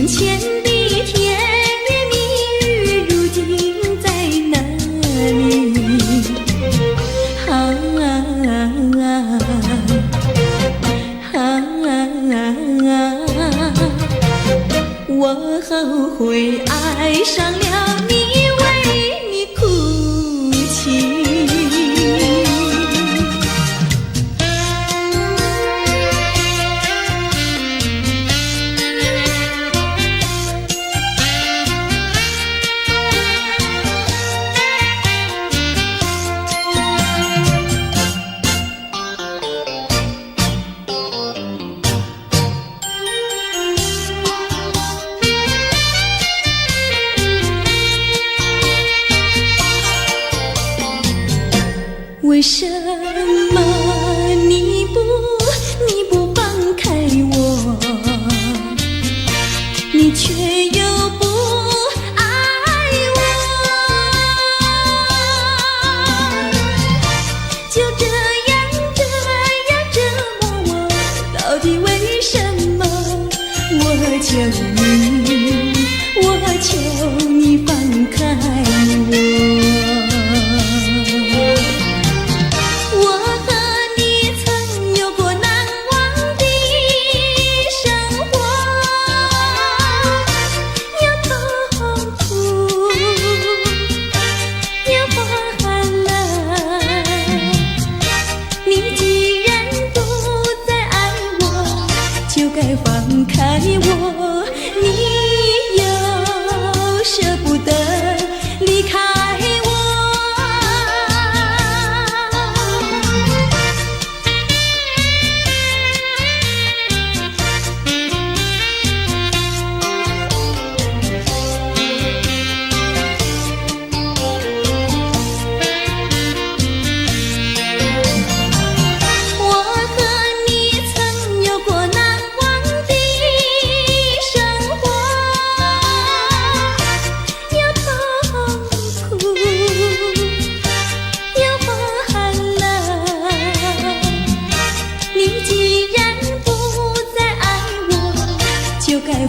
前的甜言蜜语，如今在哪里？我后悔爱上了你，为你哭泣。为什么你不放开我，你却又不爱我？就这样折磨我，到底为什么？我求你放开我。放开我，你又舍不得离开我。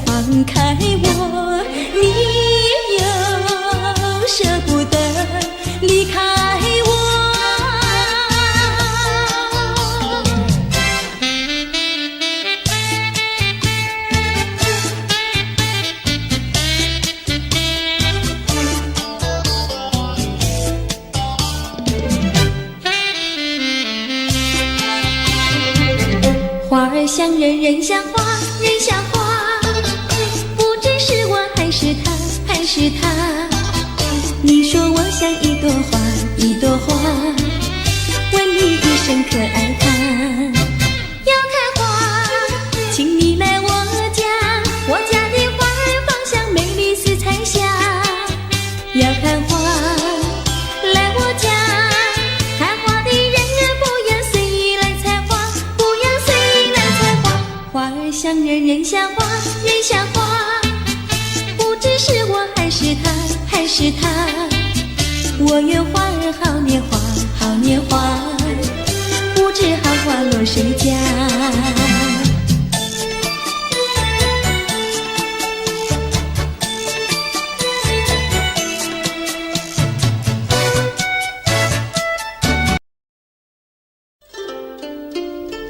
放开我，你又舍不得离开我。花儿像人，人像花，人像花。是他，你说我像一朵花，一朵花，问你一声可爱它。要看花，请你来我家，我家的花儿芳香美丽似彩霞。要看花，来我家，看花的人不要随意来采花，不要随意来采花。花儿像人，人像花，人像花。不知是我还是他，我愿花儿好年华，好年华，不知好花落谁家。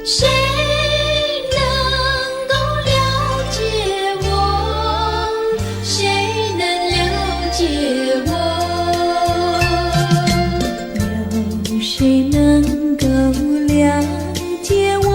谁能够了解我？谁能了解我？有谁能够了解我？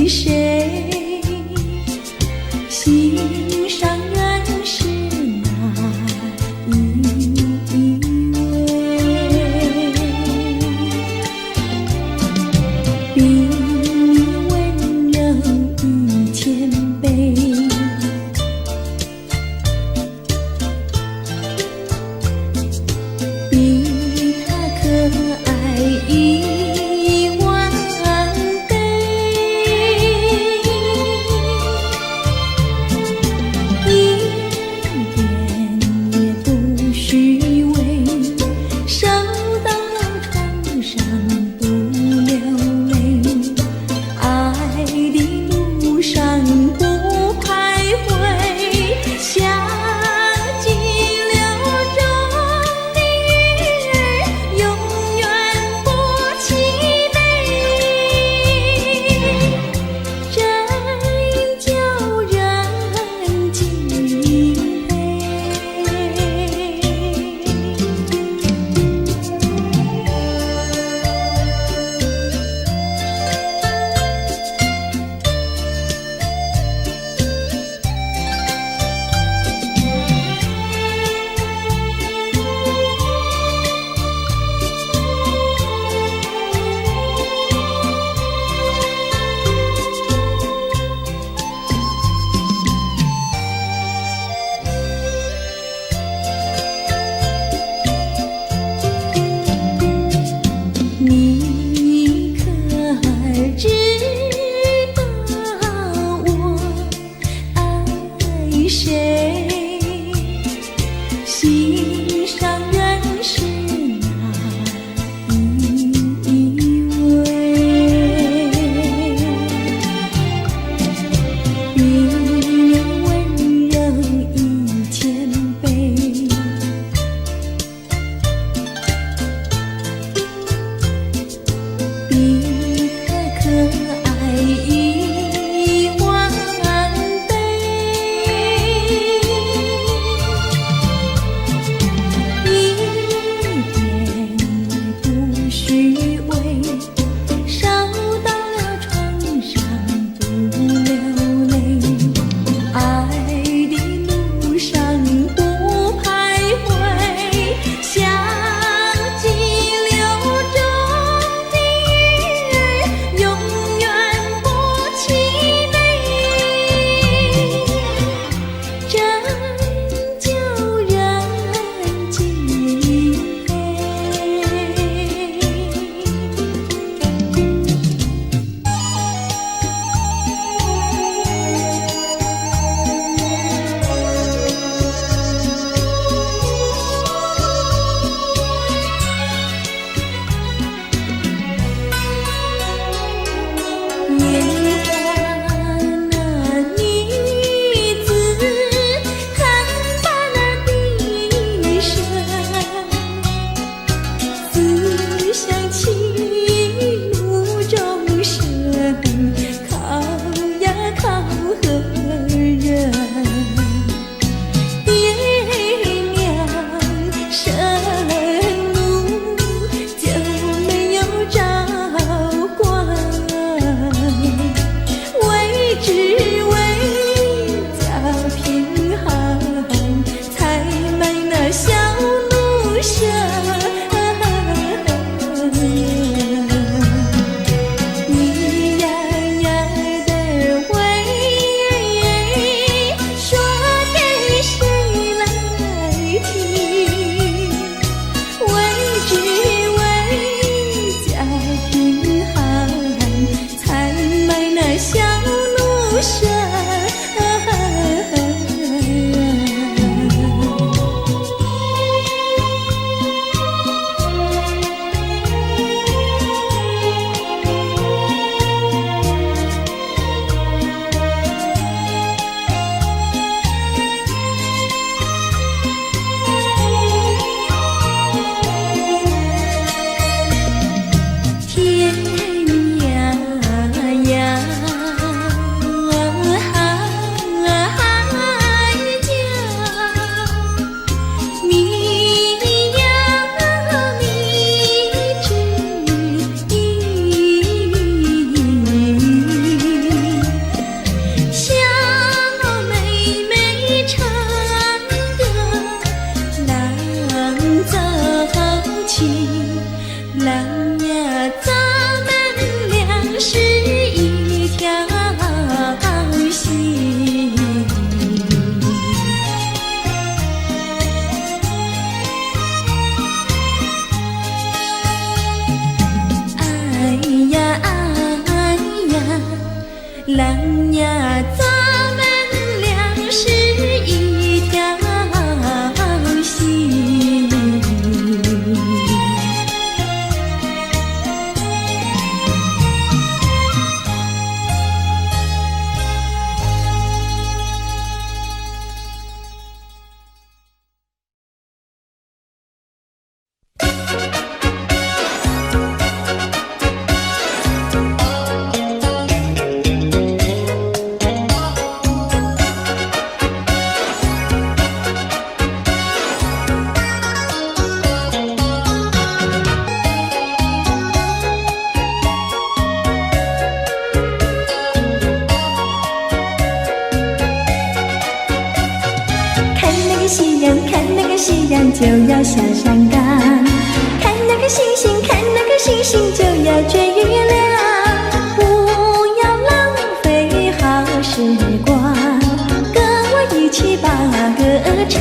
是谁？心上人是哪一位？比你温柔与谦卑，比他可爱1万倍。郎呀，咱们俩是一条心。夕阳就要下山岗，看那个星星，看那个星星就要追月亮。不要浪费好时光，跟我一起把歌唱。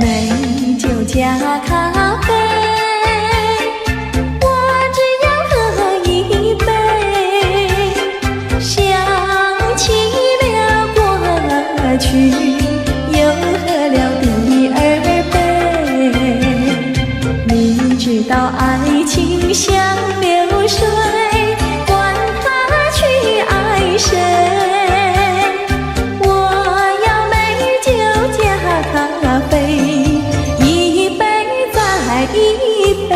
美酒加咖啡，去又喝了第二杯，你知道爱情像流水，管他去爱谁，我要美酒加咖啡，一杯再一杯。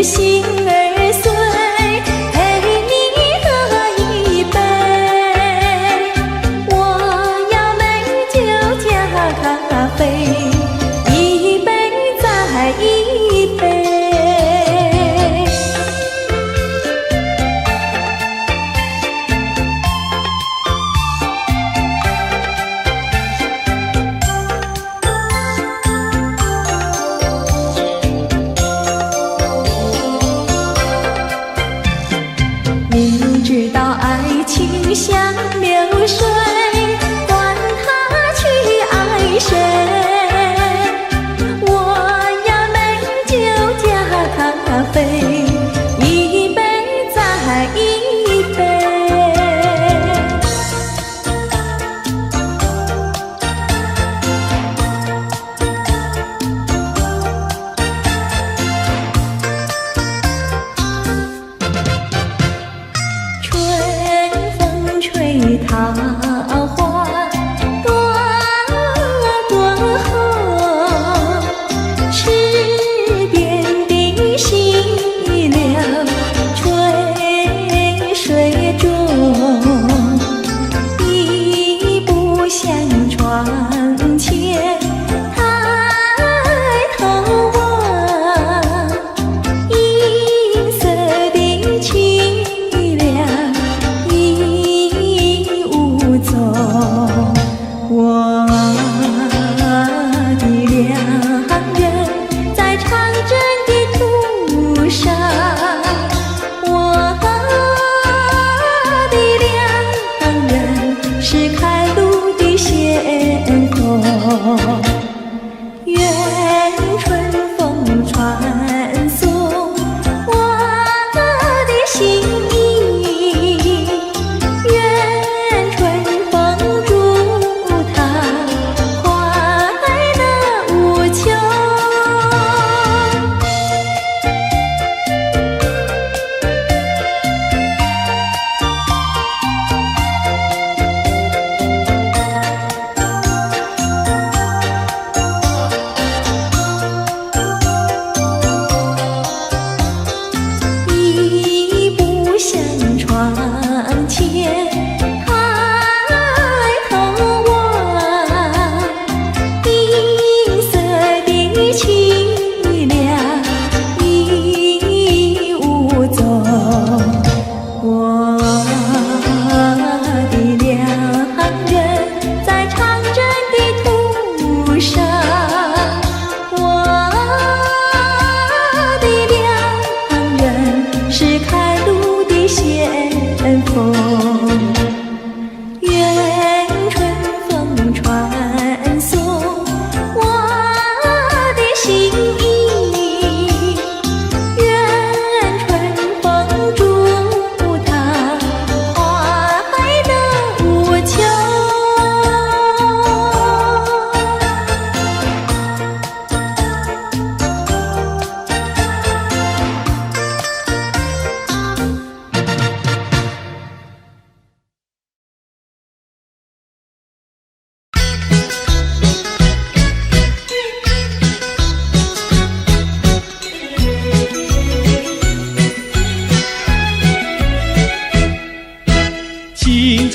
心儿碎，陪你喝一杯，我要美酒加咖啡，一杯再一杯。你知道爱情像流水，管他去爱谁，我要美酒加咖啡，一杯再一杯。吹桃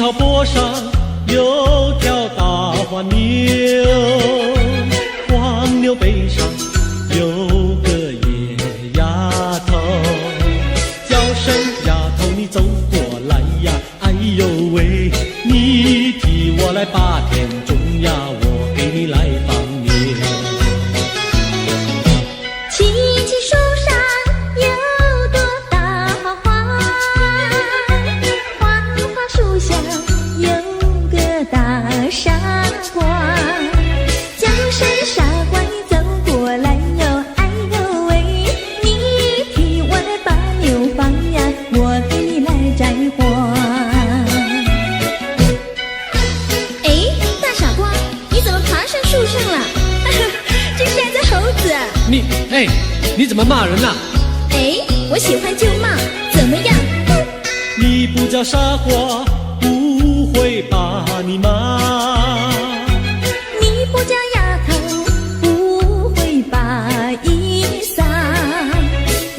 桥坡上有条大黄牛，黄牛背上有个野丫头，叫声丫头你走过来呀，哎呦喂，你替我来把田种呀，我给你来放牛。青青树上有朵大花花，花花树下有个大傻瓜，叫声傻瓜你走过来哟，哎呦喂，你替我来把牛放呀，我给你来摘花。哎，大傻瓜，你怎么爬上树上了？真呆子猴子！你怎么骂人呐？哎，我喜欢就骂，怎么样？你不叫傻瓜，不会把你骂。你不叫丫头，不会把衣撒。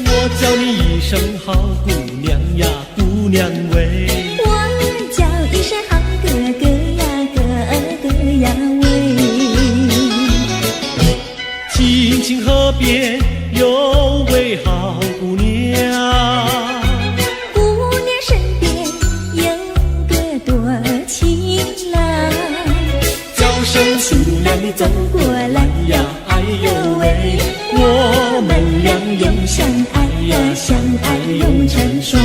我叫你一声好姑娘呀，姑娘喂。我叫一声好哥哥呀，哥哥呀喂。青青河边有位好姑娘，姑娘身边有个多情郎，叫声姑娘你走过来呀，哎呦喂，我们俩永相爱呀，相爱永成双。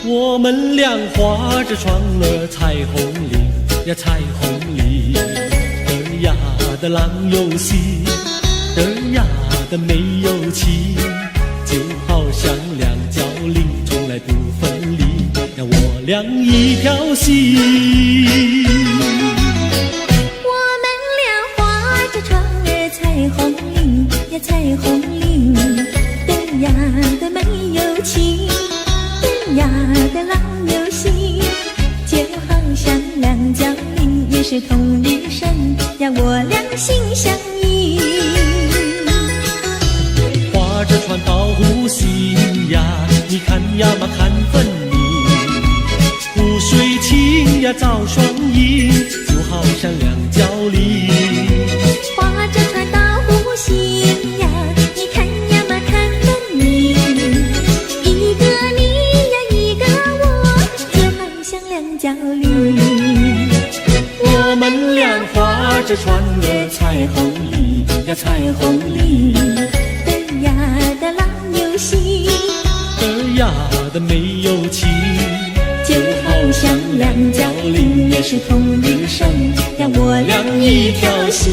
我们俩划着船儿彩虹里呀，彩虹里嘚呀的郎有戏，嘚呀的没有气，就好像两角铃从来不分离呀，我俩一条心。我们俩划着船儿彩虹里呀，彩虹里嘚呀的没有情，嘚呀的郎有戏，就好像两角铃也是同日生呀，我俩心相依。划着船到湖心呀，你看呀嘛看分明，湖水清呀照双影，就好像两角铃。划着船到湖心呀，你看呀嘛看分明，一个你呀一个我，就好像两角铃。我们俩划着船儿彩虹里呀，彩虹里嘚呀的郎有戏，嘚呀的没有气，就好像两角铃也是同日生呀，我俩一条心。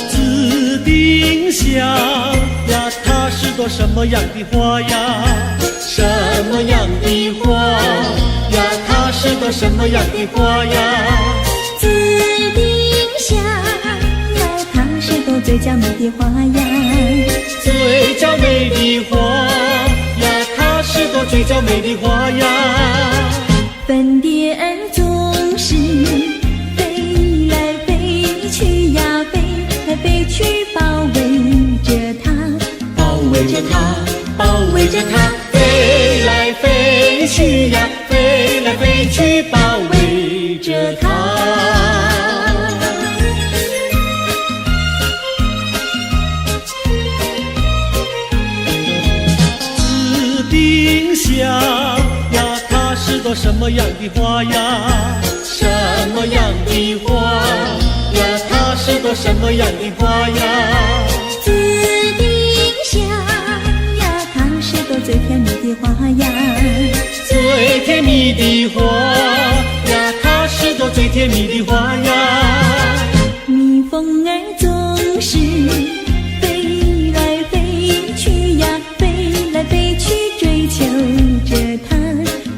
紫丁香呀，它是朵什么样的花呀？什么样的花呀？它是朵什么样的花呀？紫丁香呀，它是朵最娇美的花呀，最娇美的花呀，它是朵最娇美的花呀。粉蝶儿总是飞来飞去呀，飞来飞去包围着它，包围着它，包围着它，飞来飞去呀，飞来飞去，包围着它。紫丁香呀，它是朵什么样的花呀？什么样的花呀？它是朵什么样的花呀？紫丁香呀，它是朵最甜蜜的花呀，最甜蜜的花呀，它是朵最甜蜜的花呀。蜜蜂儿总是飞来飞去呀，飞来飞去追求着它，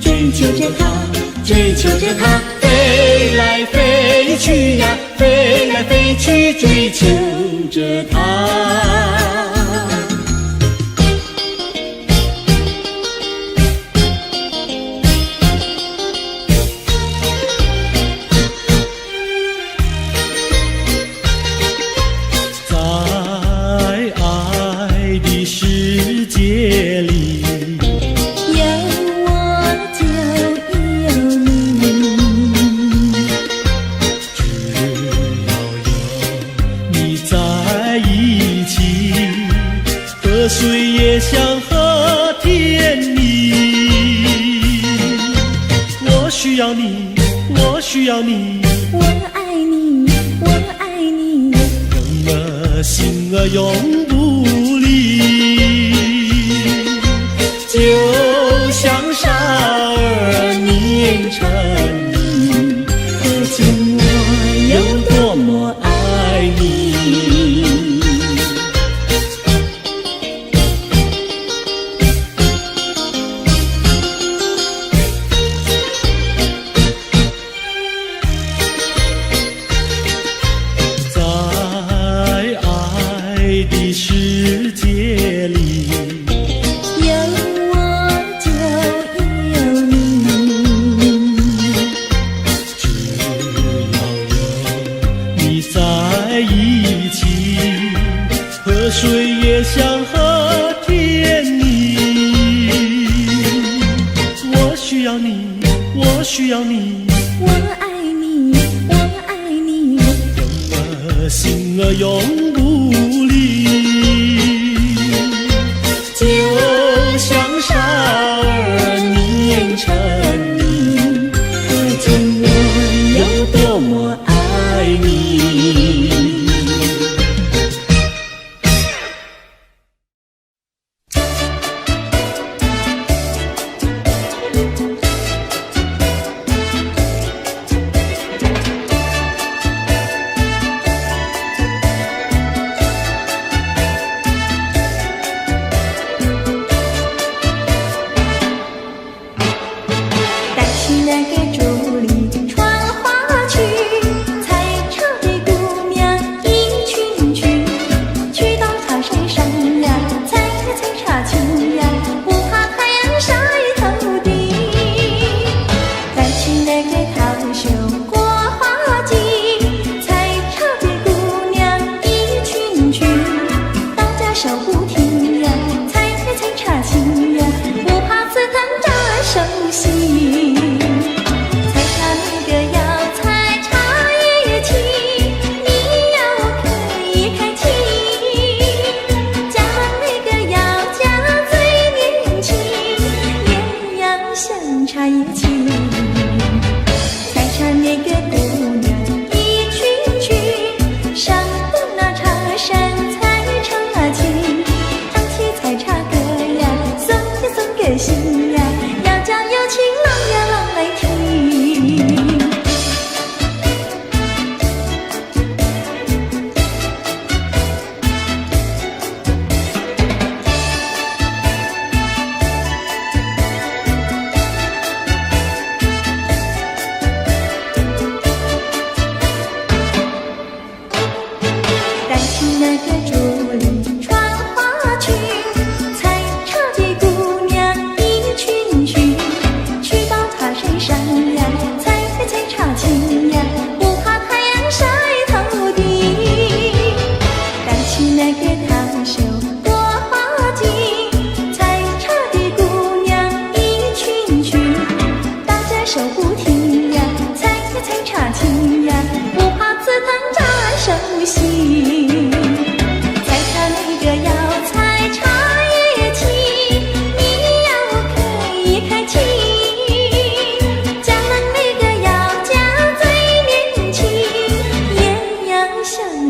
追求着它，追求着它，飞飞来飞去呀，飞来飞去追求着她。水也香和甜蜜，我需要你，我需要你，我爱你，我爱你，人儿心儿永不离，就像傻儿黏成泥，可见我有多么爱你。世界里有我就有你，只要有你在一起，河水也香和甜蜜。我需要你，我需要你，我爱你，我爱你，人儿心儿永不离。就像傻儿黏成泥，可见我有多么爱你。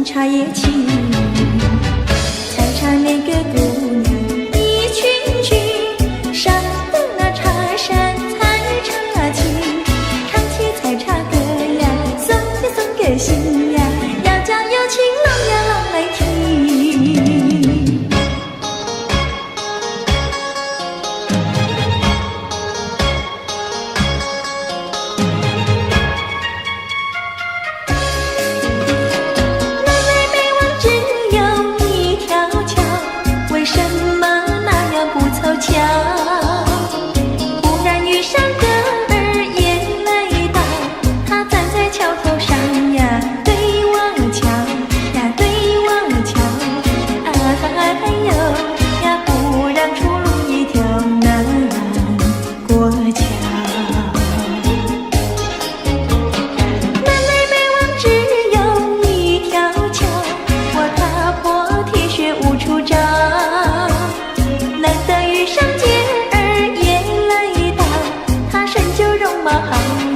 茶叶青，采茶那个姑娘一群群，上的那茶山采茶青，唱起采茶歌呀，送给新呀，要叫有情郎呀。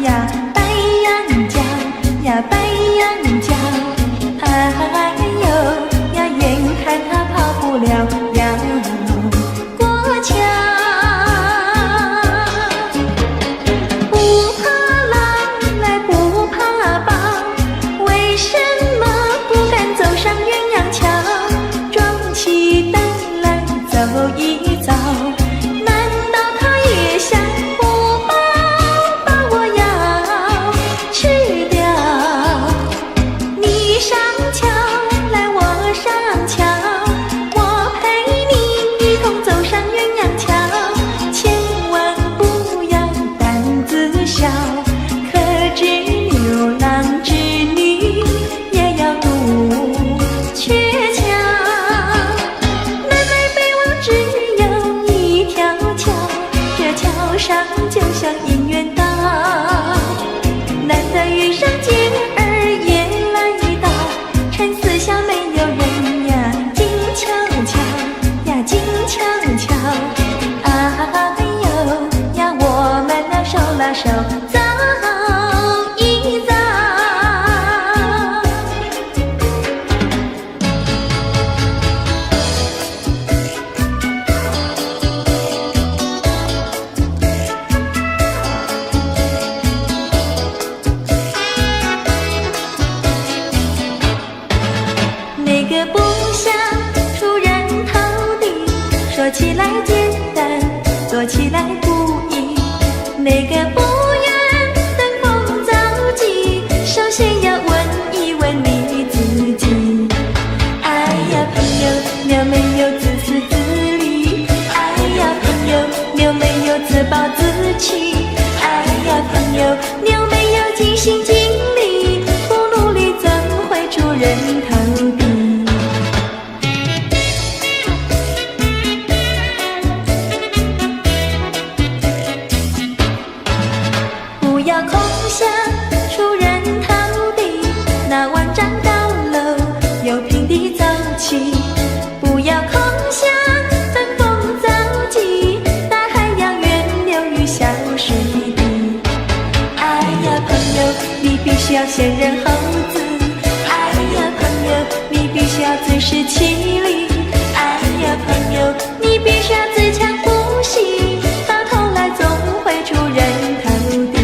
呀，白羊角呀，白羊角，哎呦呀，眼看他跑不了要过桥。不怕狼来不怕豹，为什么不敢走上鸳鸯桥？壮起胆来走一遭。就像姻缘岛，难得遇上姐儿也来到，陈四下没有人呀，静悄悄呀，静悄悄，哎呦呀，我们俩手拉手走一遭。那个不想出人头地，说起来简单，做起来不易。那个不愿登峰造极，首先要问一问你自己。哎呀，朋友，你有没有自私自利？哎呀，朋友，你有没有自暴自弃？哎呀，朋友，你有没有尽心尽力？不努力怎会出人头地？不要空想出人头地，那万丈高楼由平地走起。不要空想登峰造极，大海要源流于小水滴。哎呀，朋友，你必须要先人后子。哎呀，朋友，你必须要自食其力。哎呀，朋友，你必须要自强不息，到头来总会出人头地。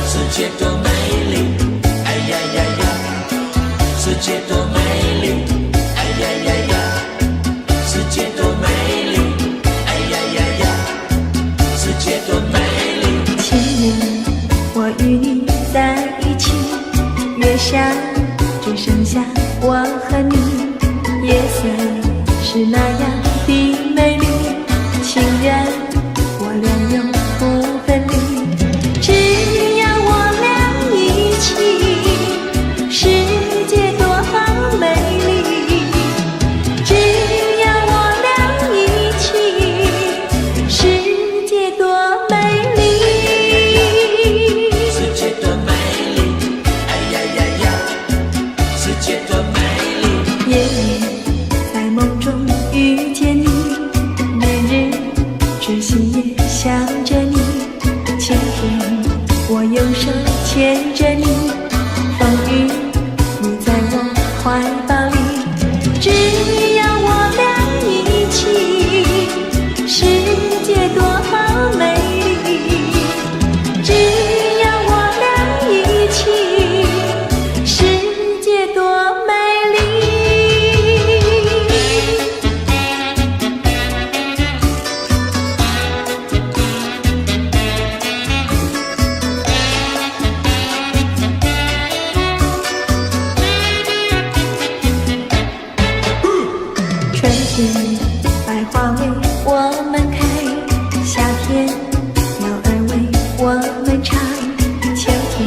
世界多美丽，哎呀呀呀！世界多美丽，哎呀呀呀！世界多美丽，哎呀呀呀！世界多美丽。前年我与你在一起，月下只剩下我和你，夜色是那样的美丽，情人我俩永不分离。只要我俩一起，世界多美丽。只要我俩一起，世界多美丽。世界多美丽，哎呀呀呀！世界多美丽。夜夜在梦中遇见你，年日只心也想着你。晴天我用手牵着你，风雨你在我怀抱里。只要我俩一起，世界多美丽。只要我俩一起，世界多美丽。春天百花为我们开，夏天鸟儿为我们唱，秋天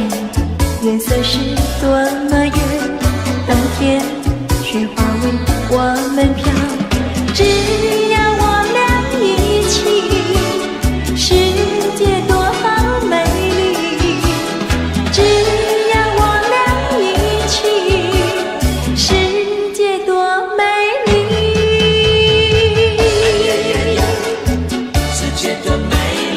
月色是多么圆，冬天雪花为我们飘。只要我俩一起，世界多美丽。只要我俩一起，世界多美丽。世界多美丽。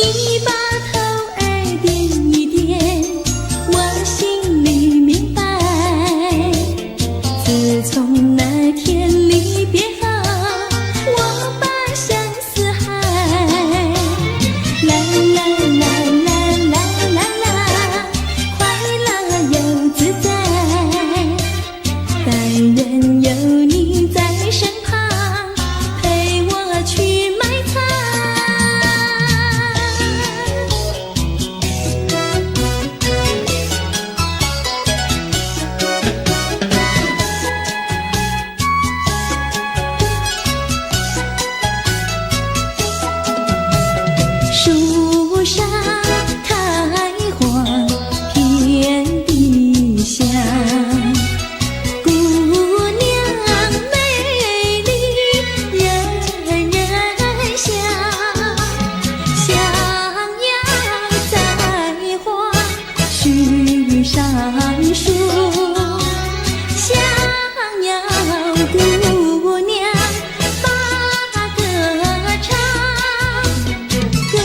你把头儿点一点，我心里明白。自从那天离别后，我把相思海，啦啦啦啦啦啦啦，快乐又自在。但愿有你在身旁，陪我去买菜。树上开花遍地香，姑娘美丽人人香，想要在花须上树，想要姑娘把歌唱。歌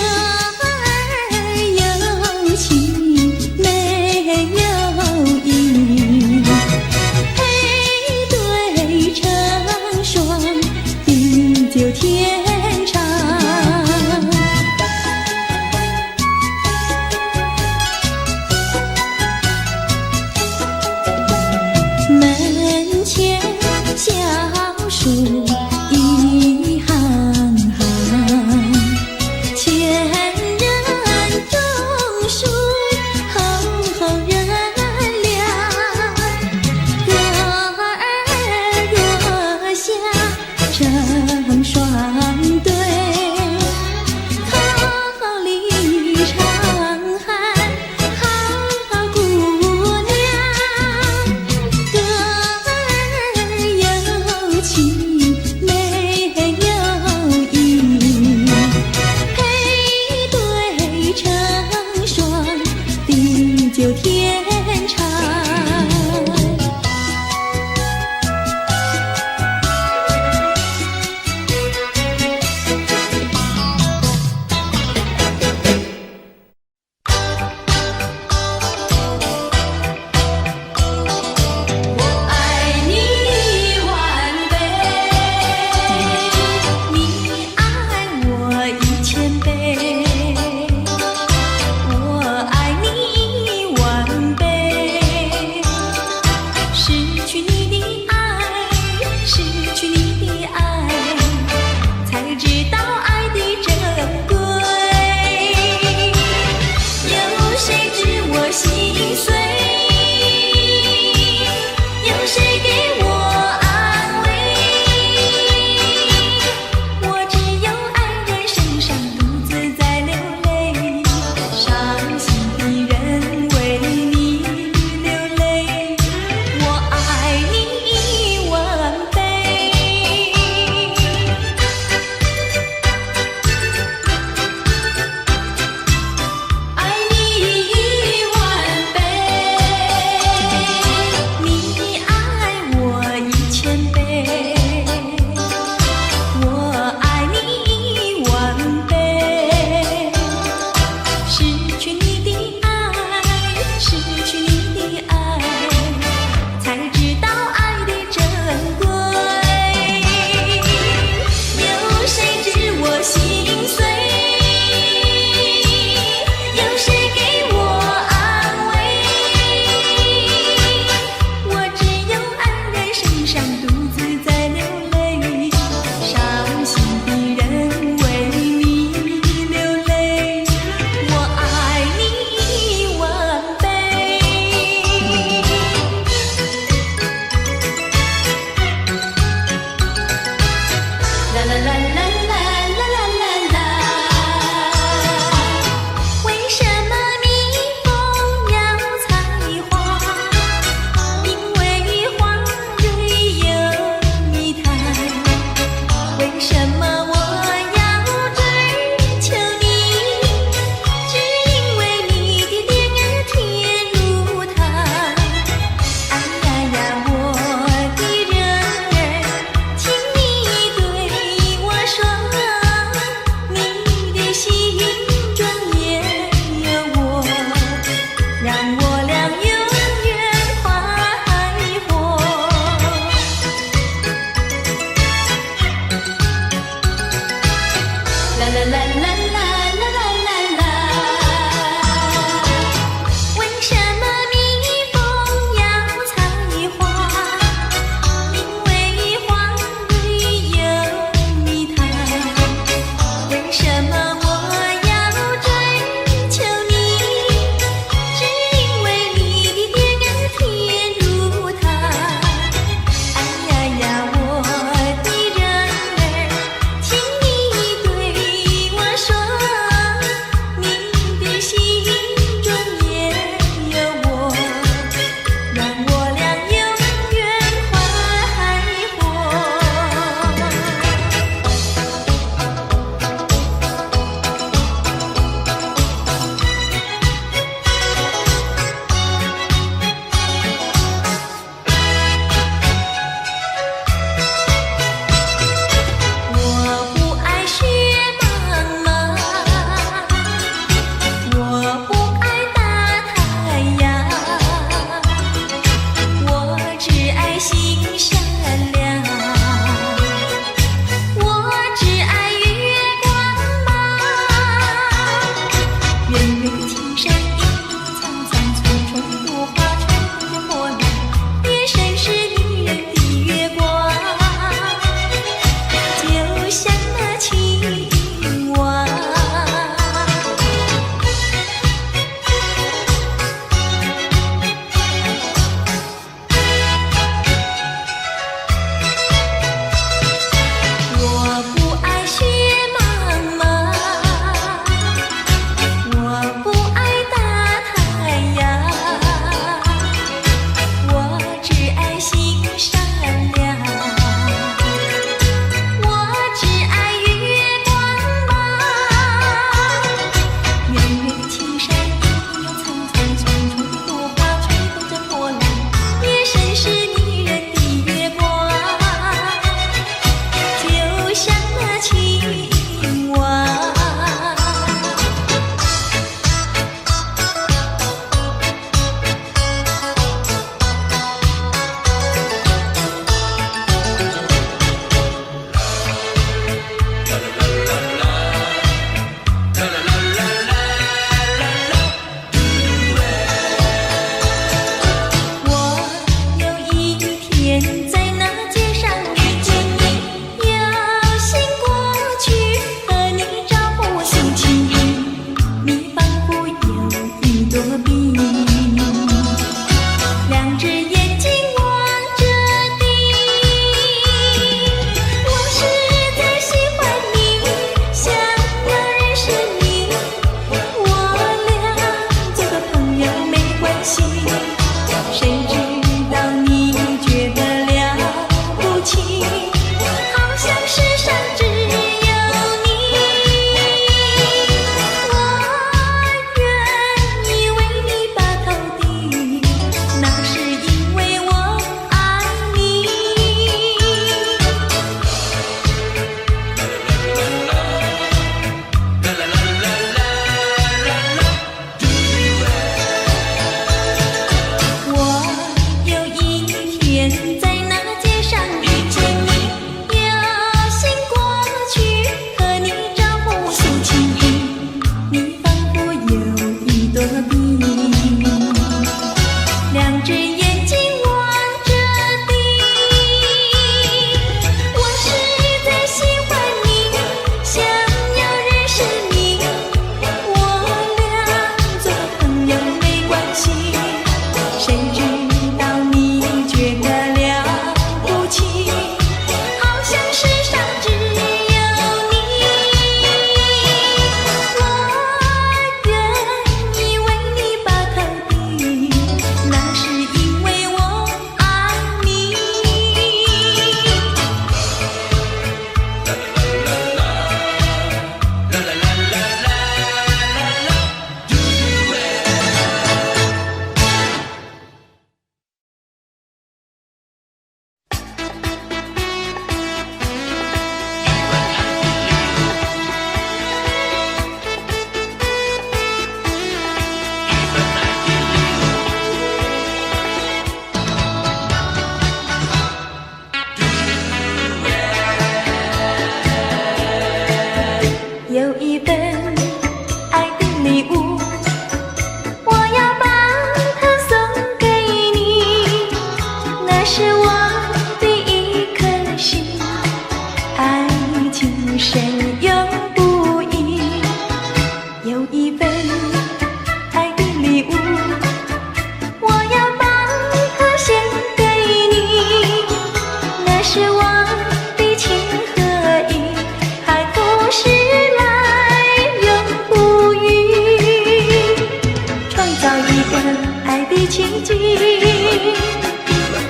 情景，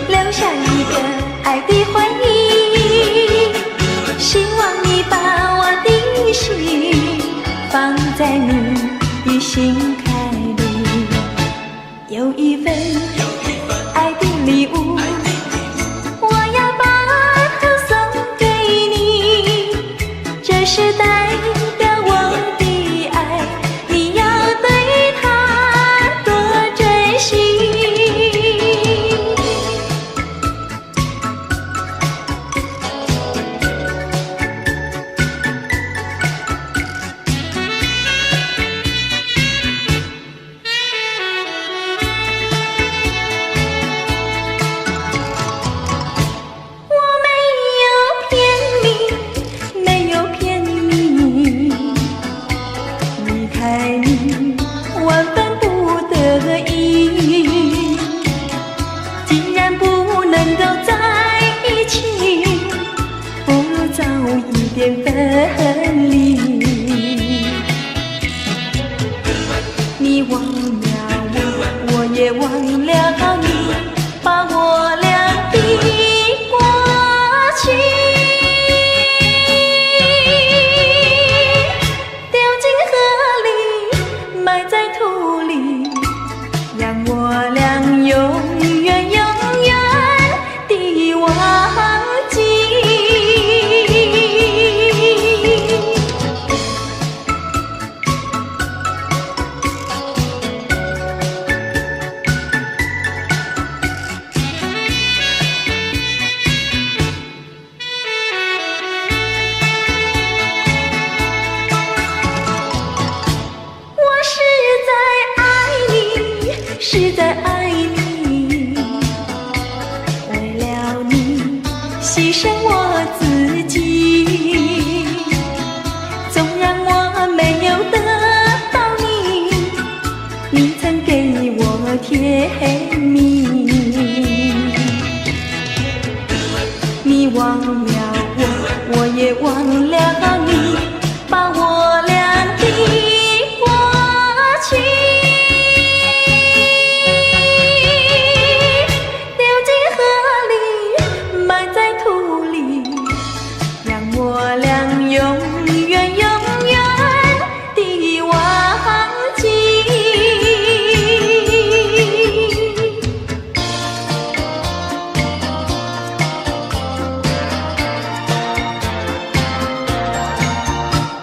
留下一个爱的回忆。希望你把我的心放在你的心坎里，有一份爱的礼物，我要把它送给你，这是代表我的爱，你要对它多珍惜。万分不得已，既然不能够在一起，不如早一点分离。你忘了我，我也忘了你，把我俩的过去埋在土里，让我俩永远永远地忘记。是在爱你，为了你牺牲我自己。纵然我没有得到你，你曾给我甜蜜。你忘了我，我也忘了你，把我俩的过去我俩永远永远地忘记。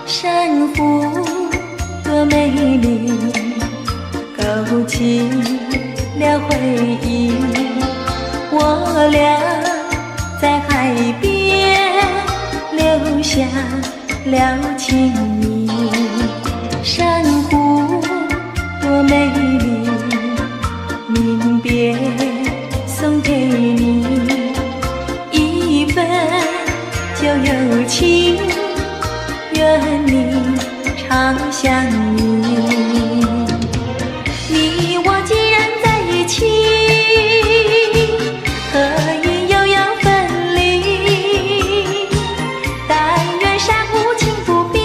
山湖多美丽，勾起了回忆。我俩在海边留下了情谊，珊瑚多美丽，临别送给你一份旧友情，愿你常相依。你我既然在一起，何以又要分离？但愿珊瑚情不变，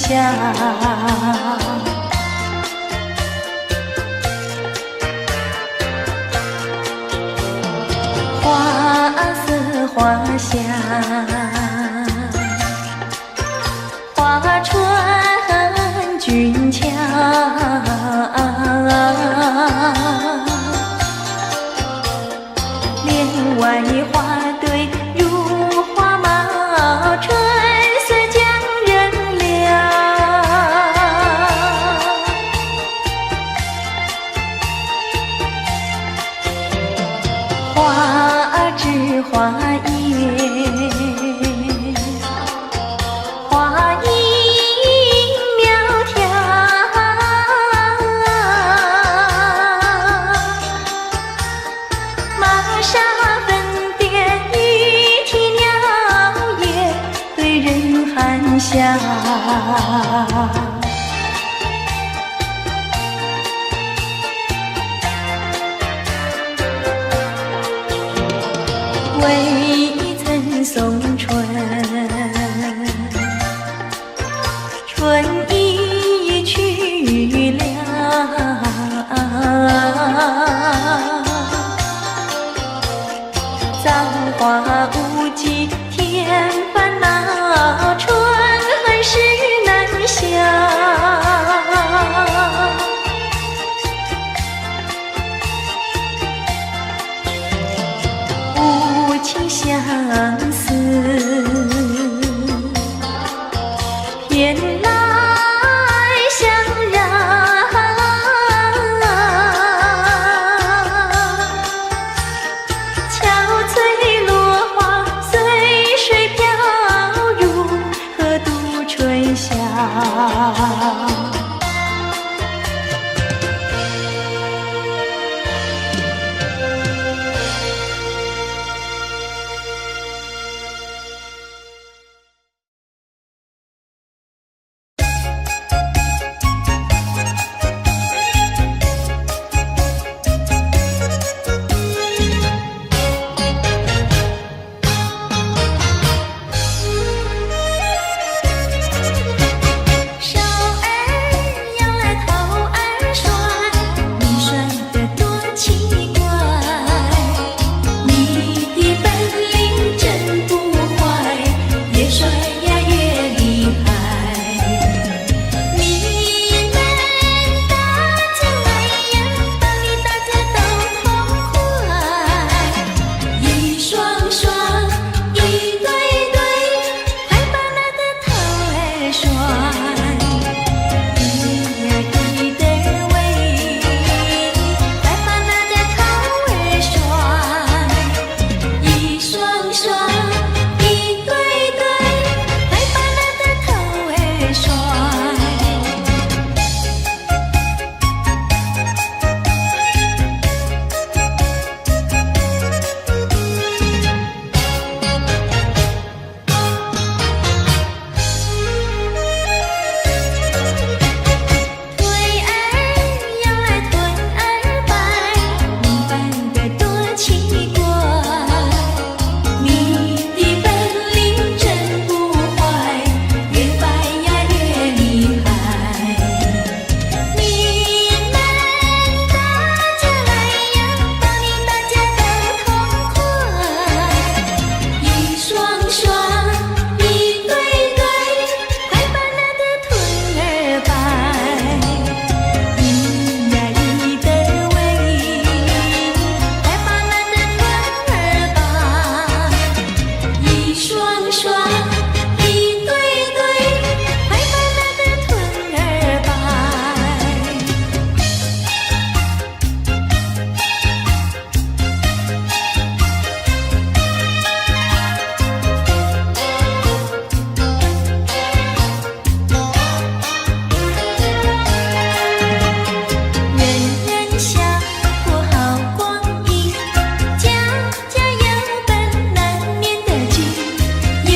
下。花色花香，花穿俊俏，帘外花对如花帽，春色将人撩。花枝花叶，花影苗条，玛莎粉蝶羽啼鸟也对人含笑。未曾送春，春已去了。造化无极添烦恼，春恨事难消。情相思，偏来相让。憔悴落花随水飘，如何度春宵？有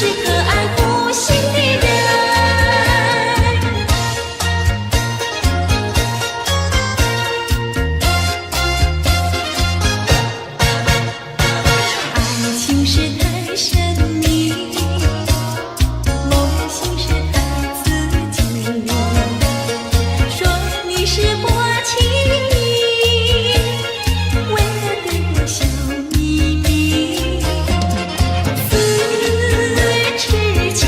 是可爱负心的人。爱情是太神秘，梦醒是太刺激，说你是薄情意，为何对我笑眯眯？似痴情，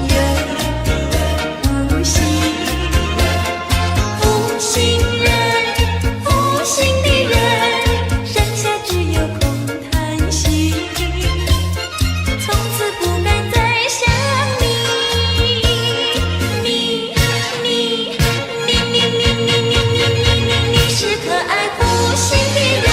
缘无心，负心人，负心的人，剩下只有空叹息。从此不敢再想你，你是可爱负心的人。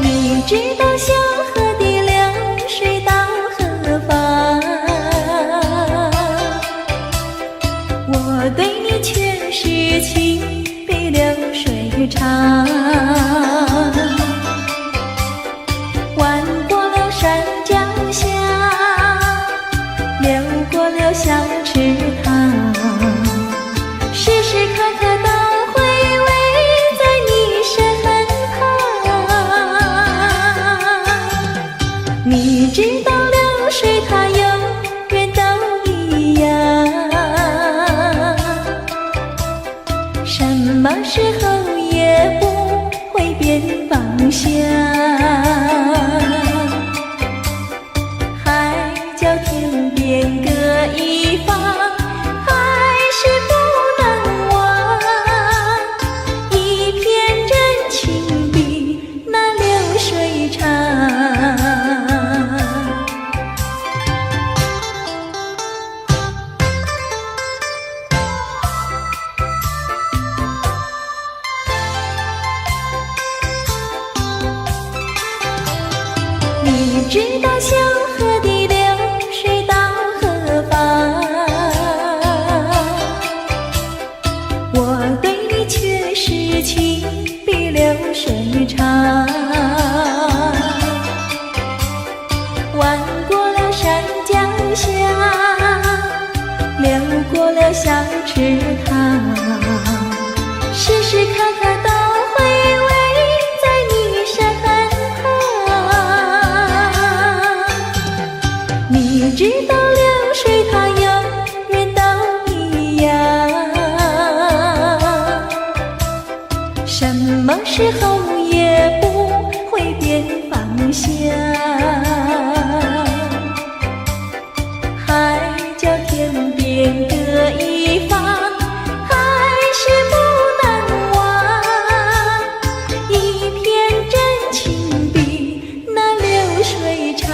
你知道小河的流水到何方？我对你却是情比流水长。弯过了山脚下，流过了小池塘，时时刻刻都回味在你身旁。你知道流水它永远都一样，什么时候也不会变方向。海角天边各一方，还是不能忘。一片真情比那流水长。你知道小河的流水到何方？我对你却是情比流水长。弯过了山脚下，流过了小池塘，时时刻刻都回味在你身旁。你知道流水它永远都一样，什么时候也不会变方向。海角天边各一方，还是不能忘。一片真情比那流水长。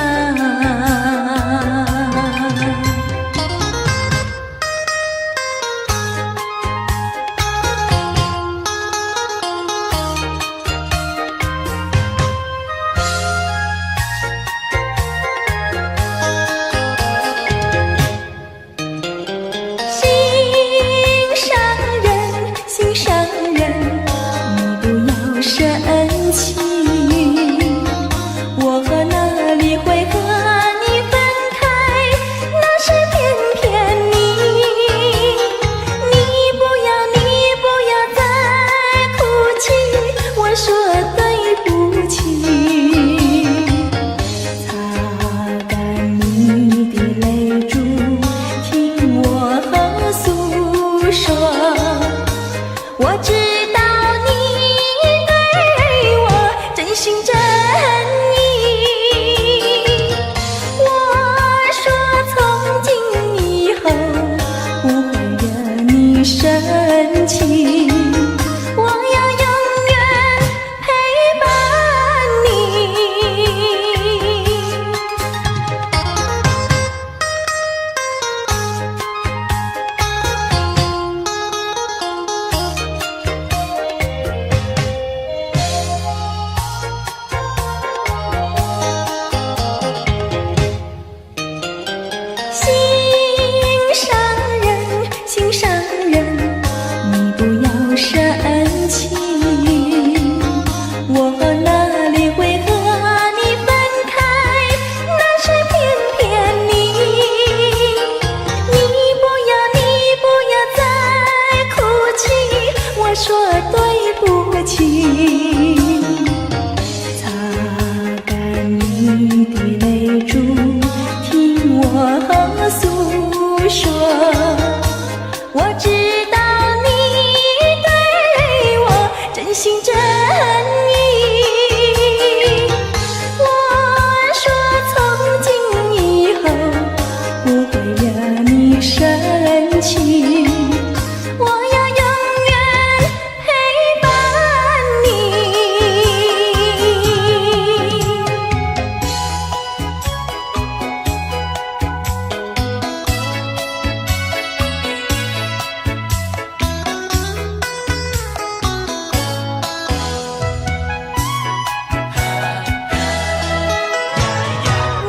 对不起。擦干你的泪珠，听我诉说。我知道你对我真心真意。我说从今以后不会惹你生气，我要永远陪伴你。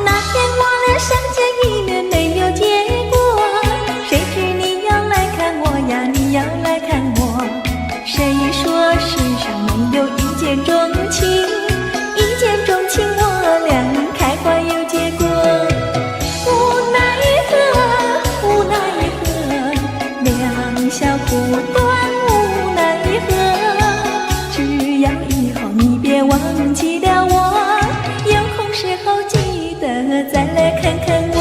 那天我俩相见一面没有结果，谁知你要来看我呀，你要来看我。谁说世上没有一见钟情，一见钟情我俩开花有结果。无奈何，无奈何，两小苦短无奈何。只要以后你别忘记了我，有空时候记得再来看看我。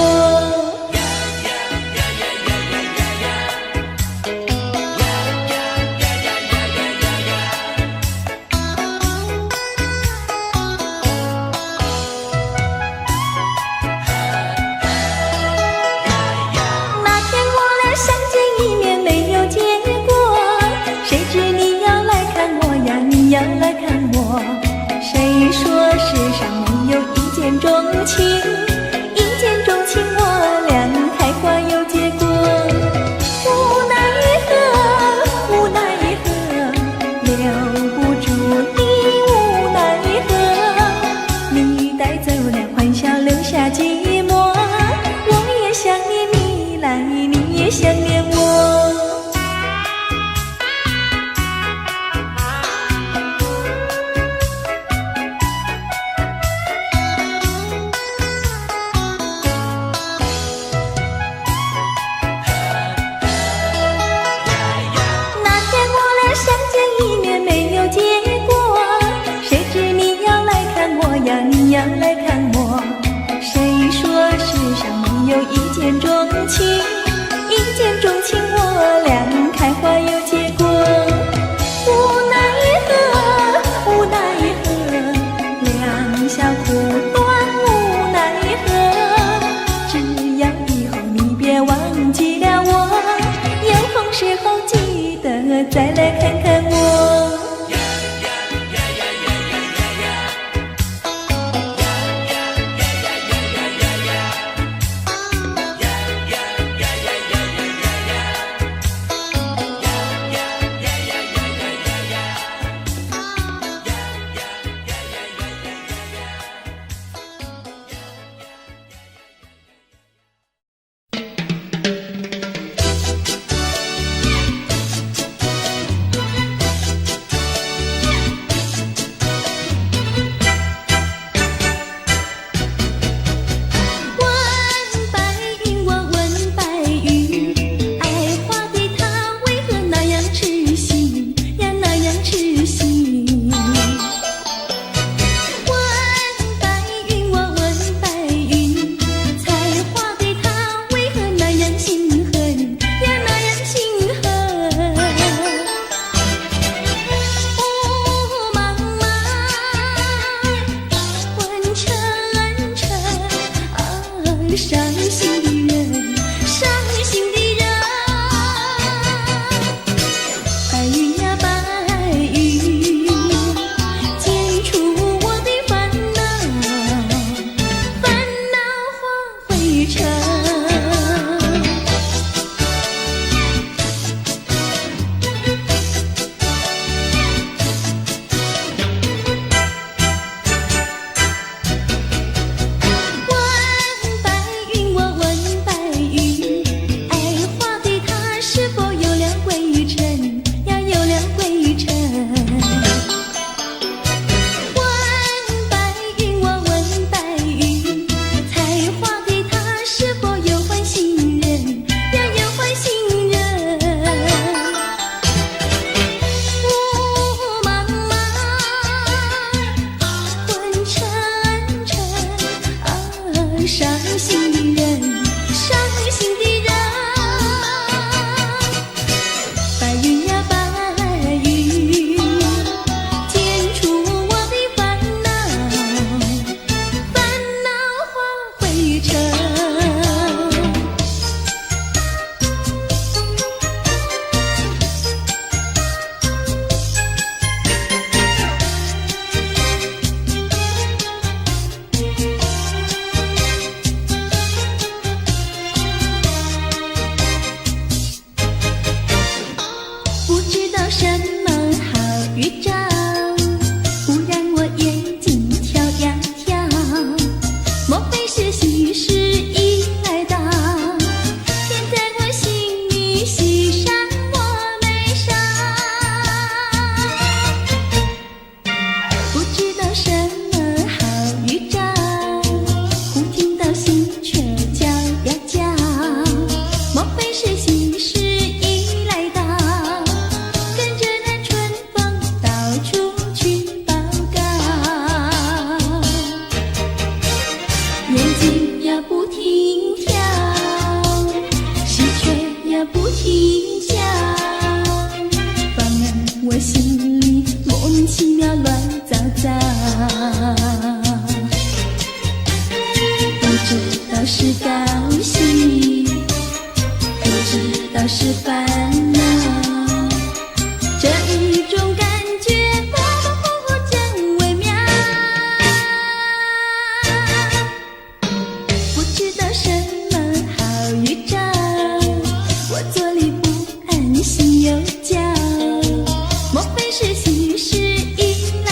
我心里莫名其妙乱糟糟，不知道是高兴，不知道是烦恼，这一种感觉模模糊糊真微妙，不知道什么好预兆，我坐立不安心又焦，莫非是心事迎来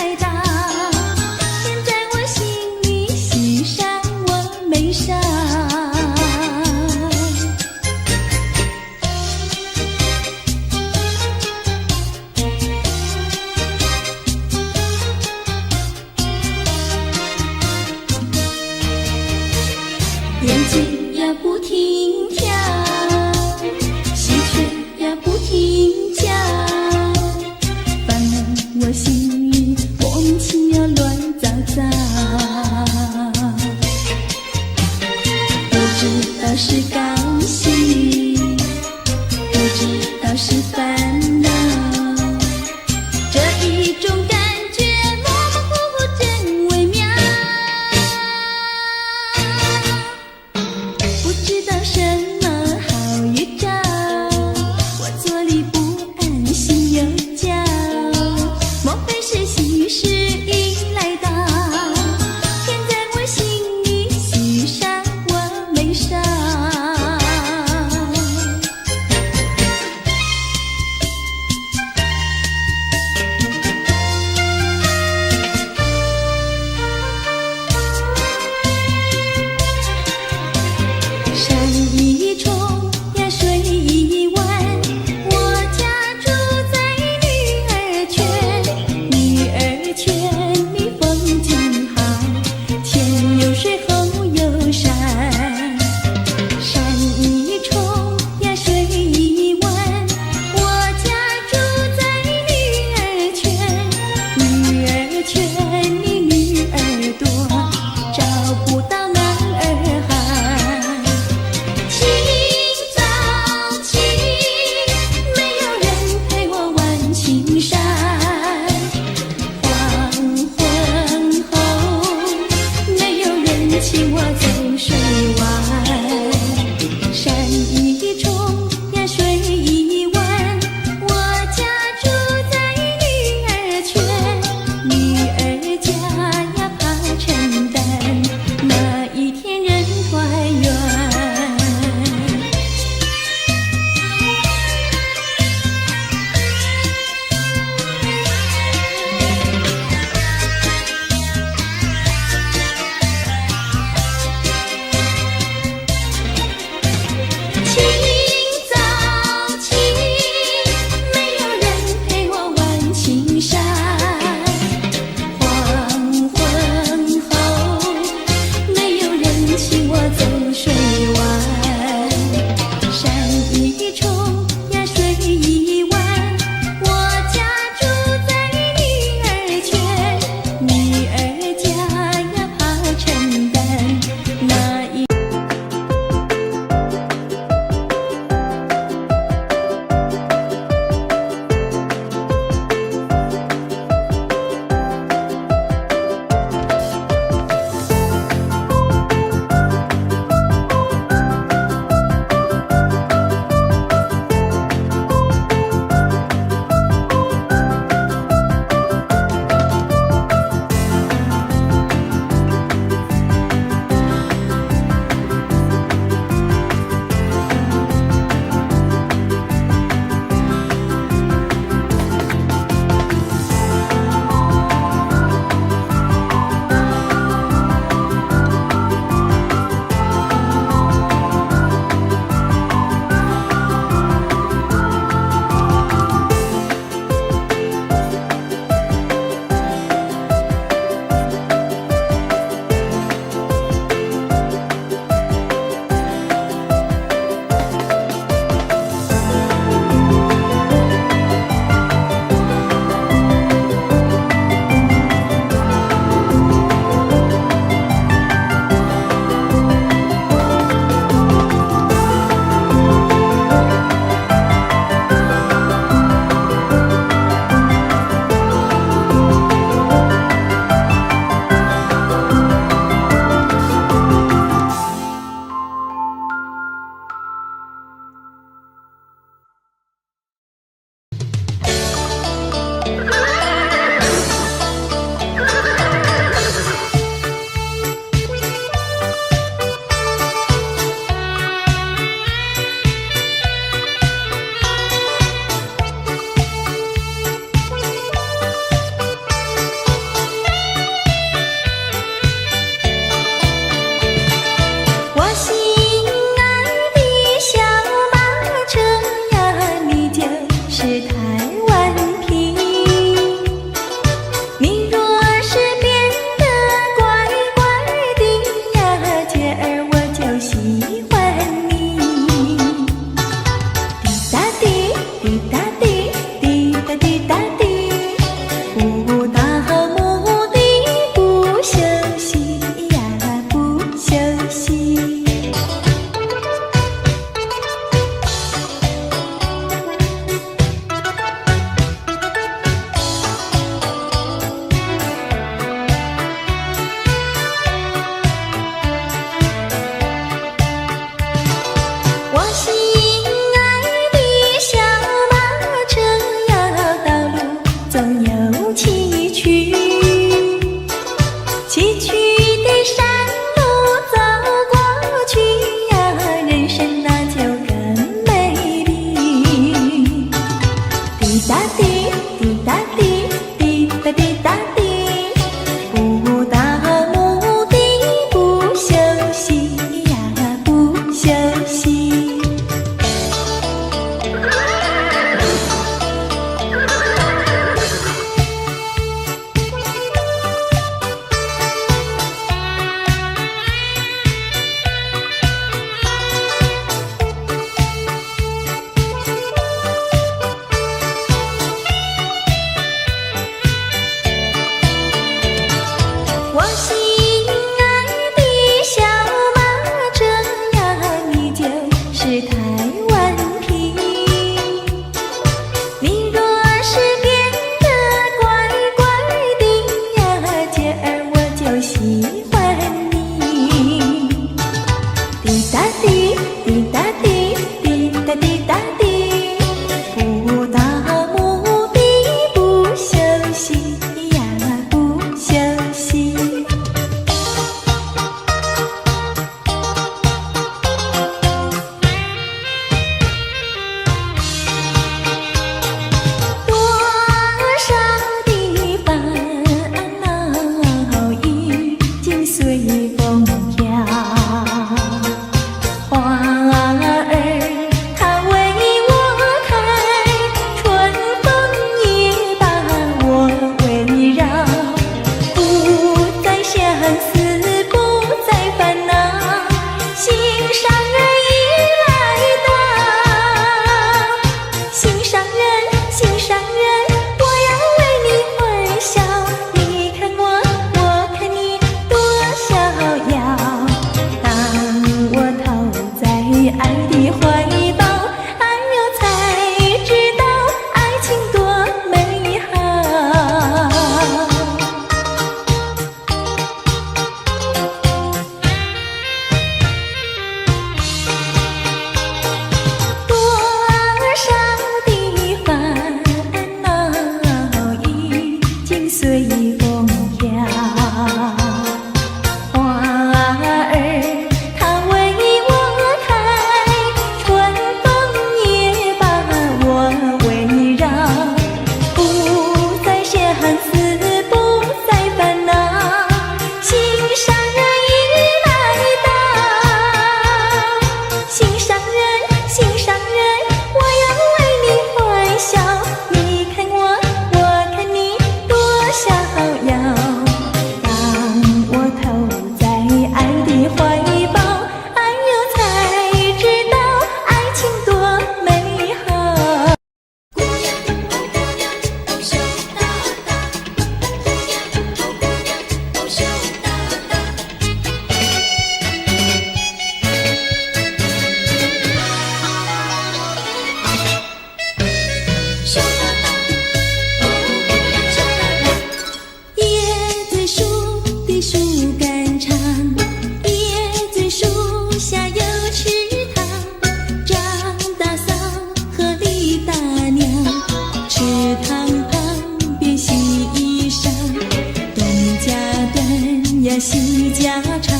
呀戏家常，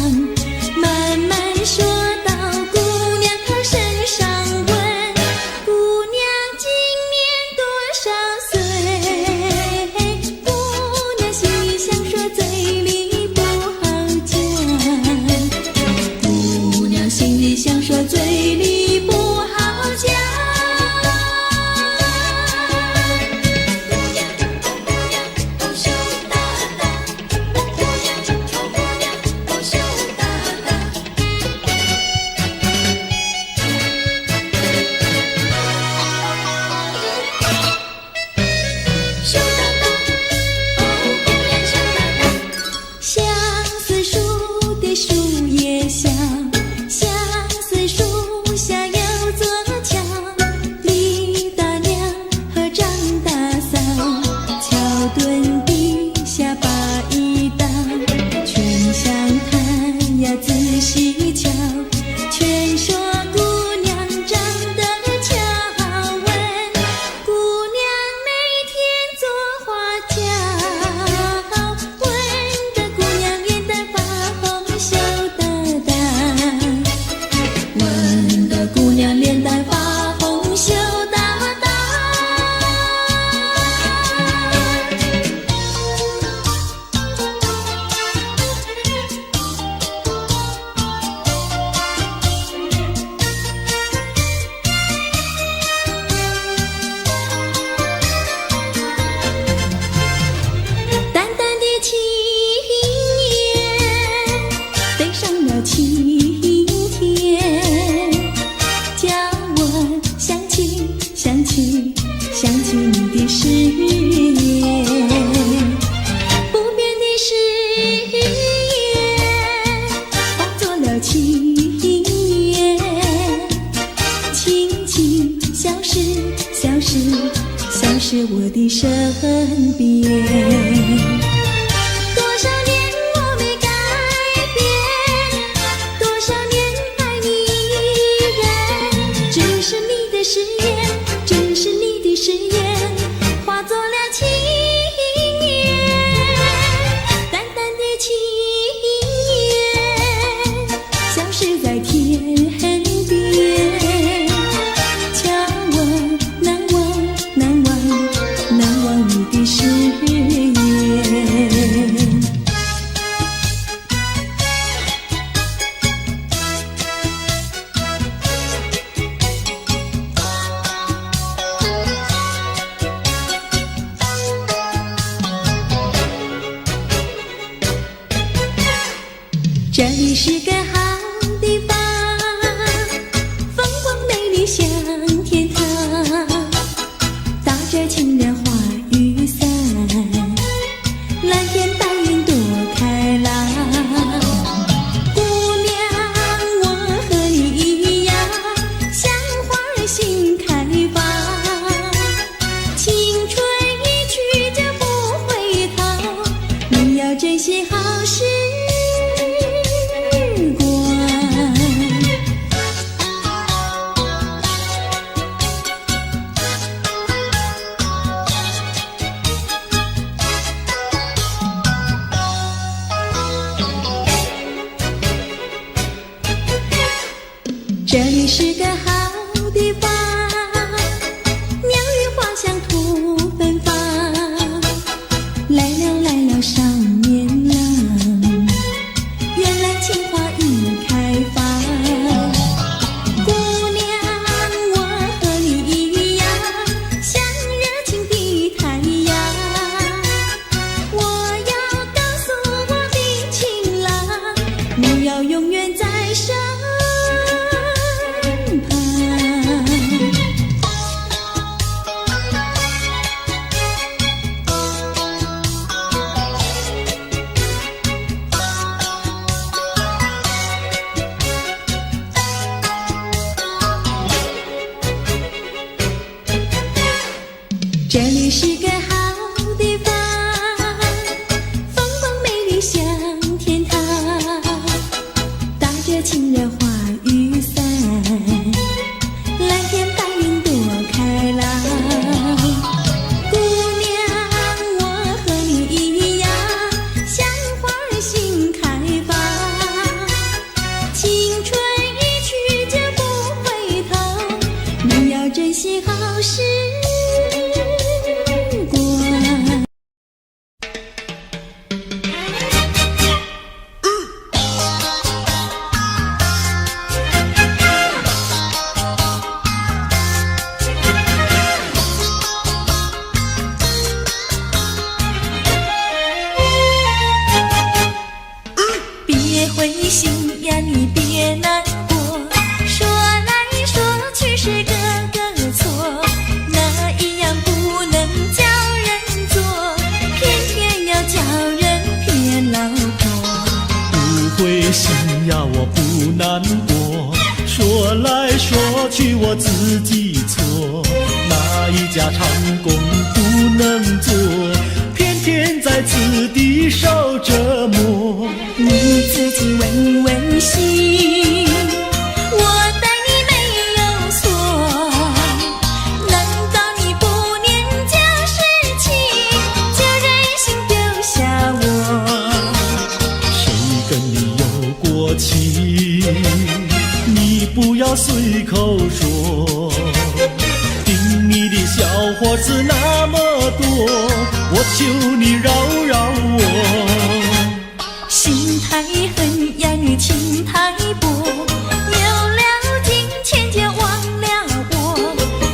慢慢说到姑娘她身上问，姑娘今年多少岁？姑娘心里想说，嘴里不好讲。姑娘心里想说，嘴里不好讲。想起你的誓言，不变的誓言化作了情缘，轻轻消失，消失，消失我的身边。多少年我没改变，多少年爱你依然，只是你的誓言，只是你的誓言化作了情缘，淡淡的情缘消失在天边，叫我难忘难忘难忘你的誓言。这里是个好地方，风光美丽像天堂，打着清凉花雨伞，蓝天白云多开朗。姑娘，我和你一样，像花儿心开放，青春一去就不回头，你要珍惜好时这里是个好地方，鸟语花香吐芬芳，来了来了少年郎，原来情花已开放。姑娘，我和你一样，像热情的太阳，我要告诉我的情郎，你要永远在身去我自己错，哪一家长工不能做，偏偏在此地受折磨。你自己问问心，我待你没有错，难道你不念旧事情，就任性丢下我？谁跟你有过情，你不要随口说，听你的小伙子那么多，我求你饶饶我。心太狠呀，你情太薄，有了金钱就忘了我。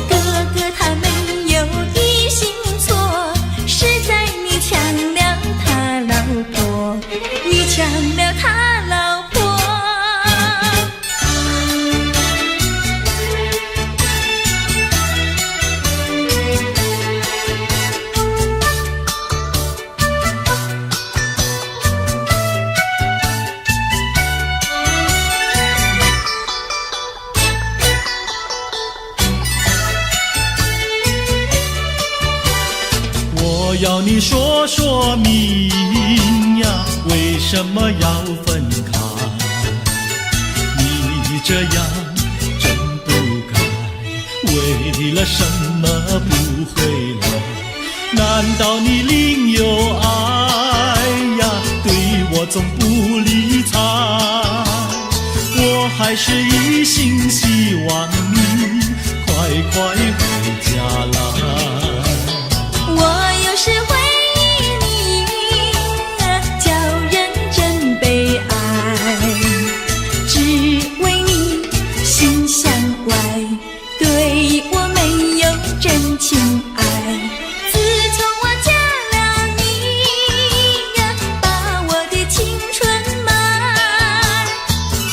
哥哥他没有一心错，是在你抢了他老婆，你抢了他老婆。我要你说说明呀，为什么要分开？你这样真不该，为了什么不回来？难道你另有爱呀？对我总不理睬，我还是一心希望你快快回家来。我有时回忆你，叫人真悲哀，只为你心向外，对我没有真情爱。自从我嫁了你，把我的青春埋，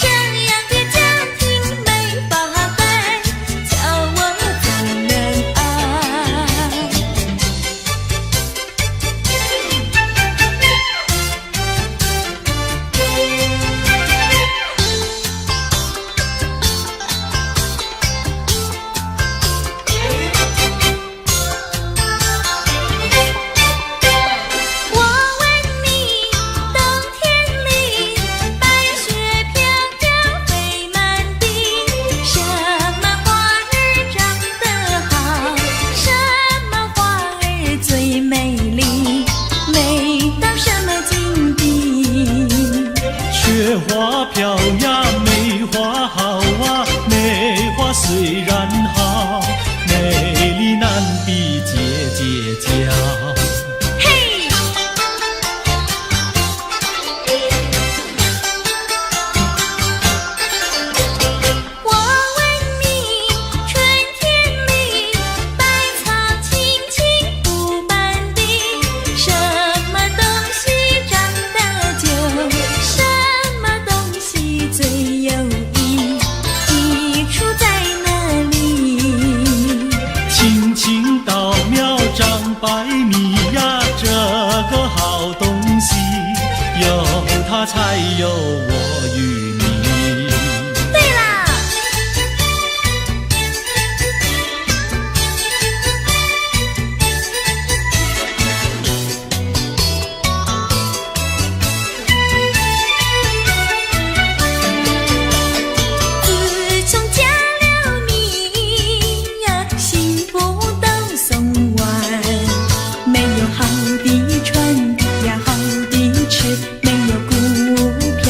这样的家庭没法改，叫我怎能爱？我问你，冬天里白雪飘飘飞满地，什么花儿长得好，什么花儿最美丽，美到什么境地？雪花飘呀，梅花好啊，梅花虽然好，美丽难比姐姐娇。嘿，我问你，春天里百草青青布满地，什么东西长得久，什么东西最有益，益处在哪里？青青稻苗长百米呀，这个好东西，有它才有我与你。对啦，自从嫁了你呀，幸福都送完，没有好的穿呀，好的吃，没有股票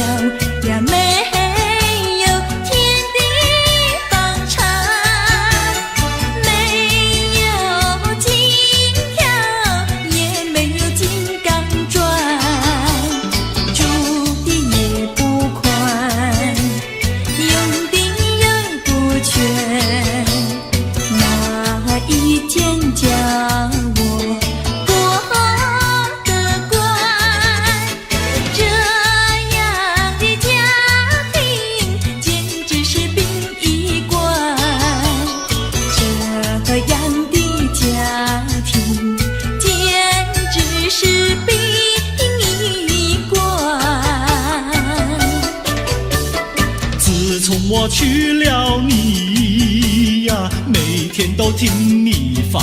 呀，没有天地房产，没有金条，也没有金刚钻，住的也不宽，用的又不全，哪一天叫我过得关？这样的家庭简直是殡仪馆，这样的家庭简直是殡仪馆。自从我娶了你天都听你发。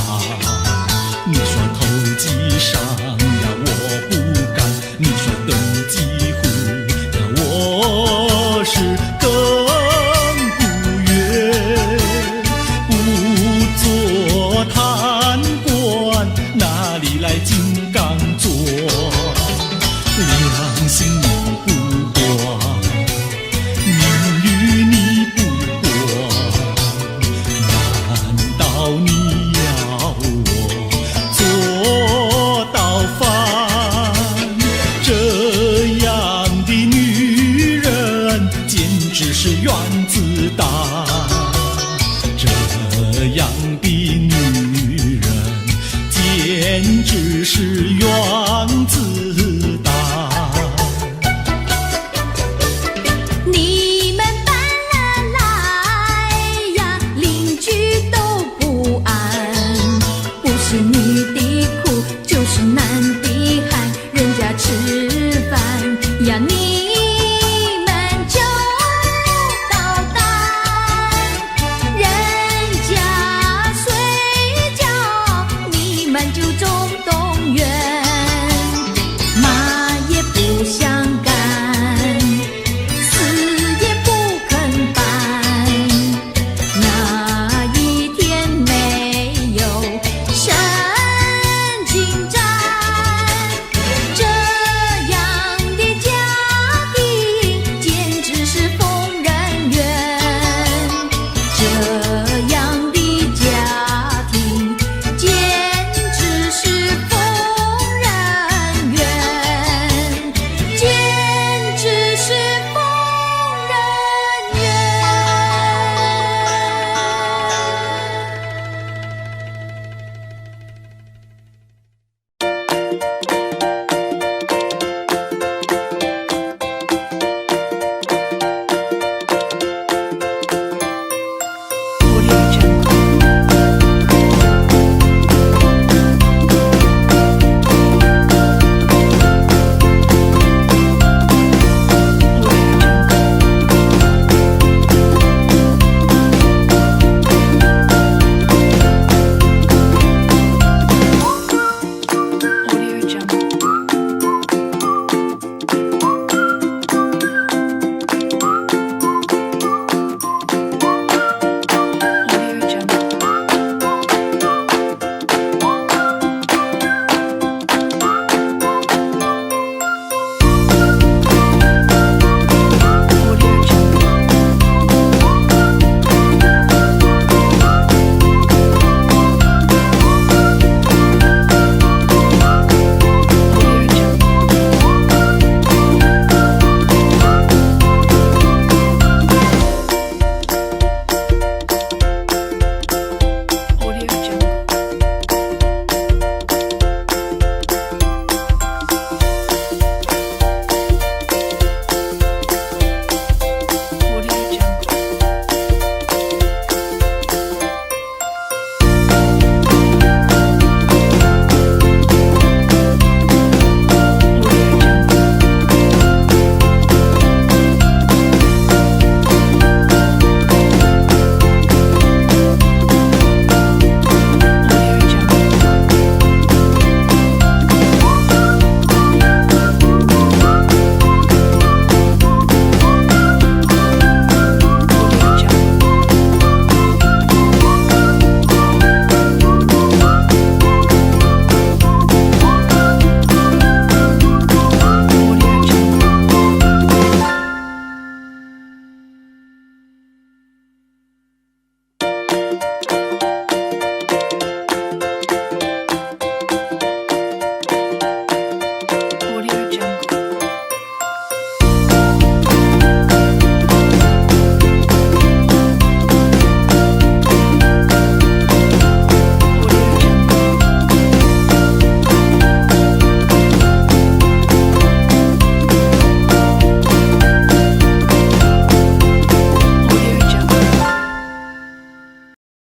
你说投机商呀，我不干；你说登记户呀，我是更不愿。不做贪官，哪里来金刚座？良心你不管，名誉你不管，难道你要我做到饭？这样的女人简直是原子弹，这样的女人简直是原子弹。你们搬了来呀，邻居都不安。不是女的苦，就是男的寒，人家吃饭呀。